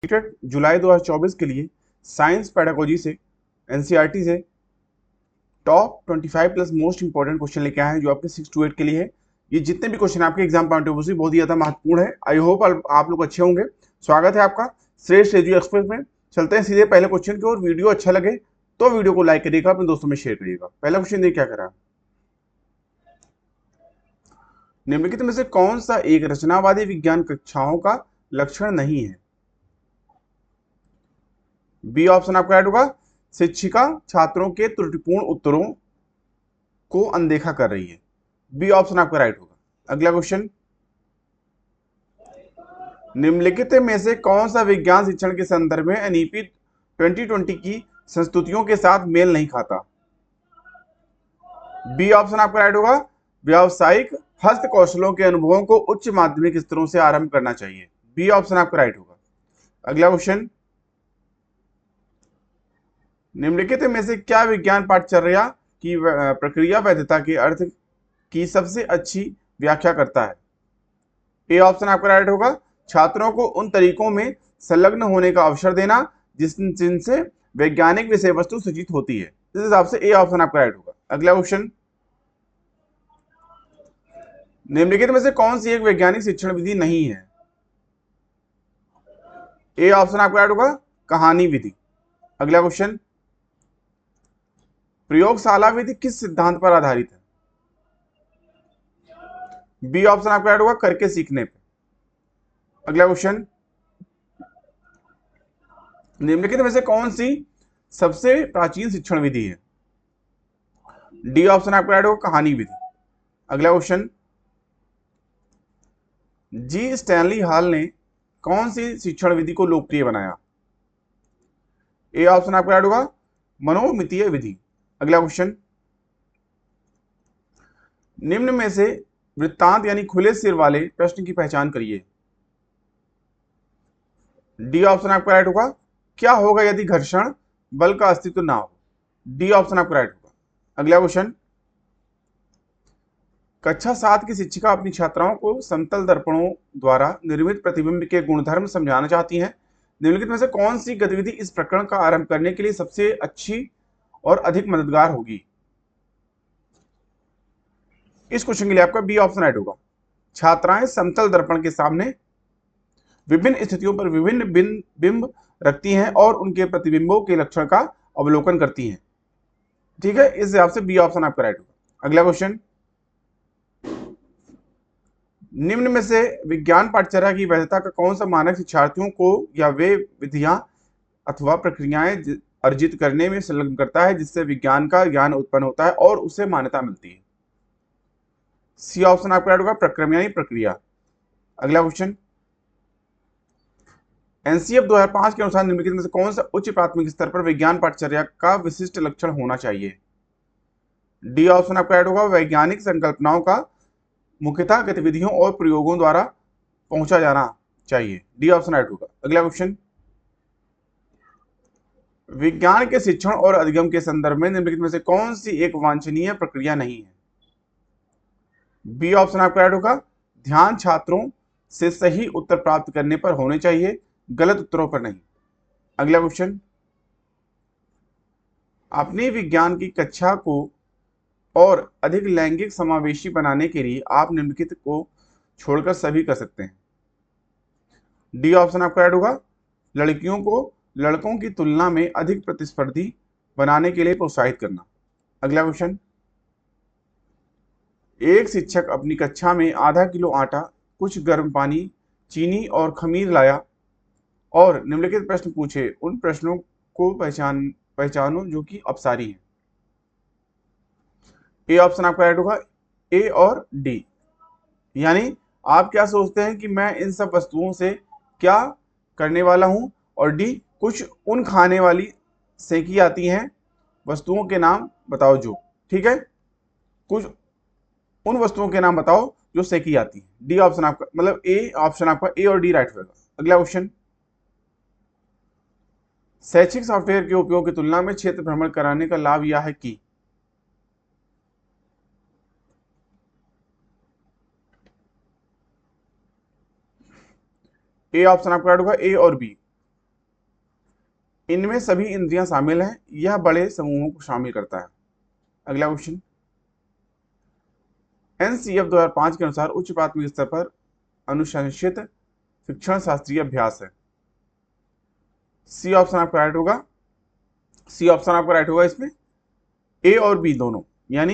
TET जुलाई 2024 के लिए science pedagogy से एनसीईआरटी से top 25 plus most important question लेके आए हैं जो आपके 6 to 8 के लिए है। ये जितने भी क्वेश्चन आपके एग्जाम पॉइंट ऑफ व्यू से बहुत ही ज्यादा महत्वपूर्ण है। आई होप आप लोग अच्छे होंगे। स्वागत है आपका श्रेष्ठ एजू एक्सप्रेस में। चलते हैं सीधे पहले क्वेश्चन की ओर। वीडियो अच्छा लगे तो वीडियो को लाइक करिएगा, अपने दोस्तों में शेयर करिएगा। पहला क्वेश्चन देखिए क्या करा। निम्नलिखित में से कौन सा एक रचनावादी विज्ञान कक्षाओं का लक्षण नहीं है? बी ऑप्शन आपका राइट होगा। शिक्षिका छात्रों के त्रुटिपूर्ण उत्तरों को अनदेखा कर रही है। बी ऑप्शन आपका राइट होगा। अगला क्वेश्चन, निम्नलिखित में से कौन सा विज्ञान शिक्षण के संदर्भ में एनईपी 2020 की संस्तुतियों के साथ मेल नहीं खाता? बी ऑप्शन आपका राइट होगा। व्यावसायिक हस्त कौशलों के अनुभवों को उच्च माध्यमिक स्तरों से आरंभ करना चाहिए। बी ऑप्शन आपका राइट होगा। अगला क्वेश्चन, निम्नलिखित में से क्या विज्ञान पाठचर्या की प्रक्रिया वैधता के अर्थ की सबसे अच्छी व्याख्या करता है? ए ऑप्शन आपका राइट होगा। छात्रों को उन तरीकों में संलग्न होने का अवसर देना जिनसे वैज्ञानिक विषय वस्तु सूचित होती है। इस हिसाब से ए ऑप्शन आपका राइट होगा। अगला क्वेश्चन, निम्नलिखित में से कौन सी एक वैज्ञानिक शिक्षण विधि नहीं है? ए ऑप्शन आपका राइट होगा। कहानी विधि। अगला क्वेश्चन, प्रयोगशाला विधि किस सिद्धांत पर आधारित है? बी ऑप्शन आपका राइट होगा। करके सीखने पे। अगला क्वेश्चन, निम्नलिखित में से कौन सी सबसे प्राचीन शिक्षण विधि है? डी ऑप्शन आपका राइट होगा। कहानी विधि। अगला क्वेश्चन, जी स्टैनली हॉल ने कौन सी शिक्षण विधि को लोकप्रिय बनाया? ए ऑप्शन आपका राइट होगा। मनोमितीय विधि। अगला क्वेश्चन, निम्न में से वृत्तांत यानी खुले सिर वाले प्रश्न की पहचान करिए। डी ऑप्शन आपका राइट होगा। क्या होगा यदि घर्षण बल का अस्तित्व ना हो? डी ऑप्शन आपका राइट होगा। अगला क्वेश्चन, कक्षा 7 की शिक्षिका अपनी छात्राओं को समतल दर्पणों द्वारा निर्मित प्रतिबिंब के गुणधर्म समझाना चाहती हैं। निम्नलिखित में से कौन सी गतिविधि इस प्रकरण का आरंभ करने के लिए सबसे अच्छी और अधिक मददगार होगी? इस क्वेश्चन के लिए आपका बी ऑप्शन राइट होगा। छात्राएं समतल दर्पण के सामने विभिन्न स्थितियों पर विभिन्न बिंब रखती हैं और उनके प्रतिबिंबों के लक्षण का अवलोकन करती हैं। ठीक है, इस हिसाब से बी ऑप्शन आपका राइट होगा। अगला क्वेश्चन, निम्न में से विज्ञान पाठचर्या की वैधता का कौन सा मानक शिक्षार्थियों को या वे विधियां अथवा प्रक्रियाएं अर्जित करने में संलग्न करता है जिससे विज्ञान का ज्ञान उत्पन्न होता है और उसे मान्यता मिलती है? सी ऑप्शन आपका राइट होगा। प्रक्रम यानी प्रक्रिया। अगला क्वेश्चन, एनसीएफ 2005 के अनुसार निम्नलिखित में से कौन सा उच्च प्राथमिक स्तर पर विज्ञान पाठचर्या का विशिष्ट लक्षण होना चाहिए? डी ऑप्शन आपका राइट होगा। वैज्ञानिक संकल्पनाओं का मुख्यतः गतिविधियों और प्रयोगों द्वारा पहुंचा जाना चाहिए। डी ऑप्शन राइट होगा। अगला क्वेश्चन, विज्ञान के शिक्षण और अधिगम के संदर्भ में निम्नलिखित में से कौन सी एक वांछनीय प्रक्रिया नहीं है? बी ऑप्शन आपका राइट होगा। ध्यान छात्रों से सही उत्तर प्राप्त करने पर होने चाहिए, गलत उत्तरों पर नहीं। अगला क्वेश्चन, अपनी विज्ञान की कक्षा को और अधिक लैंगिक समावेशी बनाने के लिए आप निम्नलिखित को छोड़कर सभी कर सकते हैं। डी ऑप्शन आपका राइट होगा। लड़कियों को लड़कों की तुलना में अधिक प्रतिस्पर्धी बनाने के लिए प्रोत्साहित करना। अगला क्वेश्चन, एक शिक्षक अपनी कक्षा में आधा किलो आटा, कुछ गर्म पानी, चीनी और खमीर लाया और निम्नलिखित प्रश्न पूछे। उन प्रश्नों को पहचानो जो कि अपसारी हैं। ए ऑप्शन आपका राइट होगा। ए और डी, यानी आप क्या सोचते हैं कि मैं इन सब वस्तुओं से क्या करने वाला हूं, और डी, कुछ उन खाने वाली सेकी आती हैं वस्तुओं के नाम बताओ जो। ठीक है, कुछ उन वस्तुओं के नाम बताओ जो सेकी आती है। डी ऑप्शन आपका मतलब ए ऑप्शन आपका ए और डी राइट होगा। अगला क्वेश्चन, शैक्षिक सॉफ्टवेयर के उपयोग की तुलना में क्षेत्र भ्रमण कराने का लाभ यह है कि? ए ऑप्शन आपका राइट होगा। ए और बी। इनमें सभी इंद्रियां शामिल हैं, यह बड़े समूहों को शामिल करता है। अगला क्वेश्चन, एनसीएफ 2005 के अनुसार उच्च प्राथमिक स्तर पर अनुशंसित शिक्षण शास्त्रीय अभ्यास है। सी ऑप्शन आपका राइट होगा। सी ऑप्शन आपका राइट होगा इसमें, ए और बी दोनों, यानी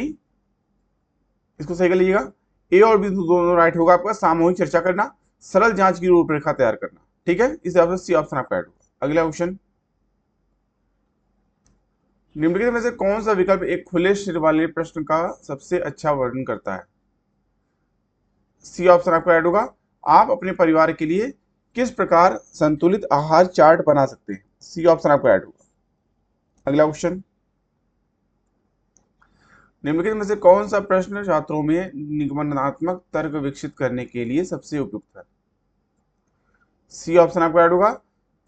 इसको सही कर लीजिएगा, ए और बी दोनों राइट होगा आपका। सामूहिक चर्चा करना, सरल जांच की रूपरेखा तैयार करना, ठीक है, इस हिसाब से सी ऑप्शन आपका राइट होगा। अगला क्वेश्चन, निम्नलिखित में से कौन सा विकल्प एक खुले सिर वाले प्रश्न का सबसे अच्छा वर्णन करता है। सी ऑप्शन आपका राइट होगा। आप अपने परिवार के लिए किस प्रकार संतुलित आहार चार्ट बना सकते हैं। सी ऑप्शन आपका राइट होगा। अगला क्वेश्चन, निम्नलिखित में से कौन सा प्रश्न छात्रों में निगमनात्मक तर्क विकसित करने के लिए सबसे उपयुक्त है। सी ऑप्शन आपका राइट होगा।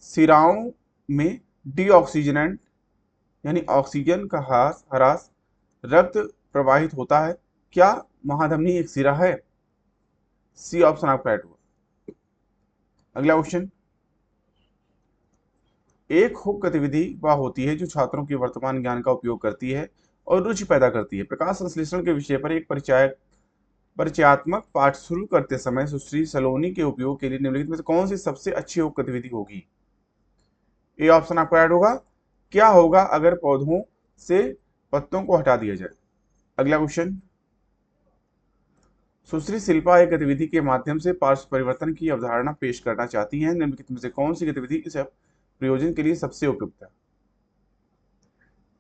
सिराओं में डीऑक्सीजनेंट यानी ऑक्सीजन का ह्रास, रक्त प्रवाहित होता है, क्या महाधमनी एक सिरा है। सी ऑप्शन आपका राइट होगा। अगला क्वेश्चन, एक हुक गतिविधि वह होती है जो छात्रों के वर्तमान ज्ञान का उपयोग करती है और रुचि पैदा करती है। प्रकाश संश्लेषण के विषय पर एक परिचयात्मक पाठ शुरू करते समय सुश्री सलोनी के उपयोग के लिए निम्नलिखित में से कौन सी सबसे अच्छी हुक गतिविधि होगी। ए ऑप्शन आपका राइट होगा। क्या होगा अगर पौधों से पत्तों को हटा दिया जाए। अगला क्वेश्चन, सुश्री शिल्पा एक गतिविधि के माध्यम से पार्श्व परिवर्तन की अवधारणा पेश करना चाहती हैं। निम्नलिखित में से कौन सी गतिविधि इस प्रयोजन के लिए सबसे उपयुक्त है।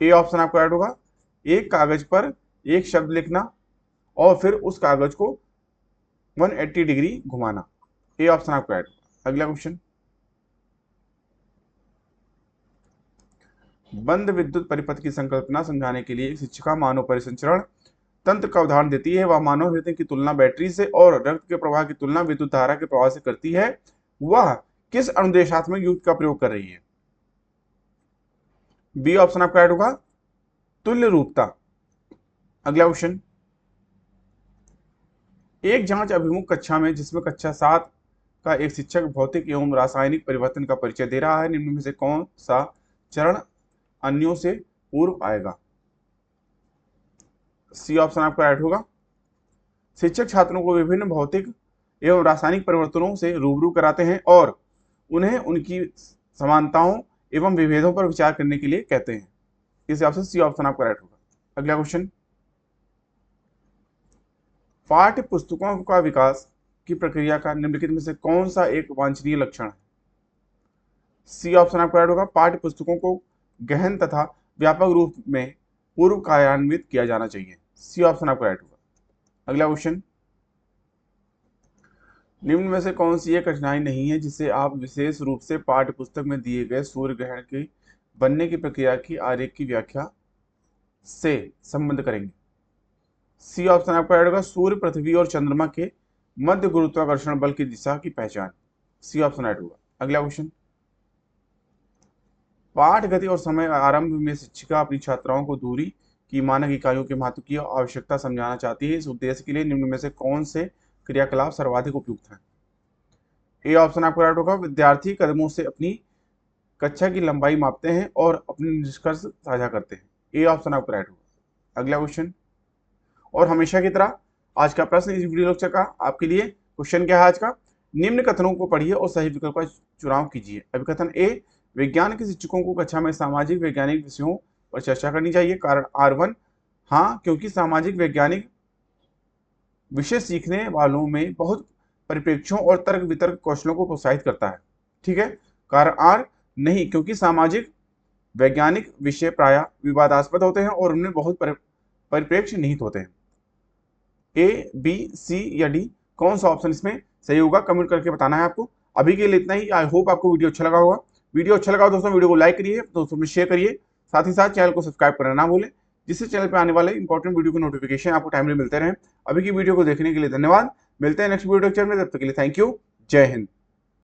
ए ऑप्शन आपका राइट होगा। एक कागज पर एक शब्द लिखना और फिर उस कागज को 180 डिग्री घुमाना। ए ऑप्शन आपका राइट होगा। अगला क्वेश्चन, बंद विद्युत परिपथ की संकल्पना समझाने के लिए एक शिक्षिका मानव परिसंचरण तंत्र का उदाहरण देती है। वह मानव हृदय की तुलना बैटरी से और रक्त के प्रवाह की तुलना विद्युत धारा के प्रवाह से करती है। वह किस अनुदेशात्मक युक्ति का प्रयोग कर रही है। बी ऑप्शन आपका राइट होगा। तुल्य रूपता। अगला क्वेश्चन, एक जांच अभिमुख कक्षा में जिसमें कक्षा 7 का एक शिक्षक भौतिक एवं रासायनिक परिवर्तन का परिचय दे रहा है, निम्न में से कौन सा चरण अन्यों से पूर्व आएगा। सी ऑप्शन आपका राइट होगा। शिक्षक छात्रों को विभिन्न भौतिक एवं रासायनिक परिवर्तनों से रूबरू कराते हैं और उन्हें उनकी समानताओं एवं विभेदों पर विचार करने के लिए कहते हैं। इस हिसाब से सी ऑप्शन आपका राइट होगा। अगला क्वेश्चन, पाठ्य पुस्तकों का विकास की प्रक्रिया का निम्नलिखित में से कौन सा एक वांछनीय लक्षण है। सी ऑप्शन आपका राइट होगा। पाठ्य पुस्तकों को गहन तथा व्यापक रूप में पूर्व कार्यान्वित किया जाना चाहिए। सी ऑप्शन आपका राइट होगा। अगला क्वेश्चन, निम्न में से कौन सी एक कठिनाई नहीं है जिसे आप विशेष रूप से पाठ्य पुस्तक में दिए गए सूर्य ग्रहण की बनने की प्रक्रिया की आरेख की व्याख्या से संबंध करेंगे। सी ऑप्शन आपका राइट होगा। सूर्य, पृथ्वी और चंद्रमा के मध्य गुरुत्वाकर्षण बल की दिशा की पहचान। सी ऑप्शन राइट होगा। अगला क्वेश्चन, पाठ गति और समय आरंभ में शिक्षिका अपनी छात्राओं को दूरी की मानक इकाइयों के महत्व की आवश्यकता समझाना चाहती है। इस उद्देश्य के लिए निम्न में से कौन से क्रियाकलाप सर्वाधिक उपयुक्त हैं। ए ऑप्शन आपका राइट होगा। विद्यार्थी कदमों से अपनी कक्षा की लंबाई मापते हैं और अपने निष्कर्ष साझा करते हैं। ए ऑप्शन आपका राइट होगा। अगला क्वेश्चन, और हमेशा की तरह आज का प्रश्न इस वीडियो लेक्चर का आपके लिए क्वेश्चन क्या है आज का, निम्न कथनों को पढ़िए और सही विकल्प का चुनाव कीजिए। अभिकथन ए, विज्ञान के शिक्षकों को कक्षा में सामाजिक वैज्ञानिक विषयों पर चर्चा करनी चाहिए। कारण R1, हाँ, क्योंकि सामाजिक वैज्ञानिक विषय सीखने वालों में बहुत परिप्रेक्ष्यों और तर्क वितर्क कौशलों को प्रोत्साहित करता है। ठीक है। कारण R, नहीं, क्योंकि सामाजिक वैज्ञानिक विषय प्रायः विवादास्पद होते हैं और उनमें बहुत परिप्रेक्ष्य निहित होते हैं। ए, बी, सी या डी, कौन सा ऑप्शन इसमें सही होगा, कमेंट करके बताना है आपको। अभी के लिए इतना ही। आई होप आपको वीडियो अच्छा लगा होगा। वीडियो अच्छा लगा दोस्तों, वीडियो को लाइक करिए, दोस्तों में शेयर करिए, साथ ही साथ चैनल को सब्सक्राइब करना ना भूलें, जिससे चैनल पे आने वाले इंपॉर्टेंट वीडियो के नोटिफिकेशन आपको टाइमली मिलते रहें। अभी की वीडियो को देखने के लिए धन्यवाद। मिलते हैं नेक्स्ट वीडियो लेक्चर में, तब तक के लिए थैंक यू। जय हिंद।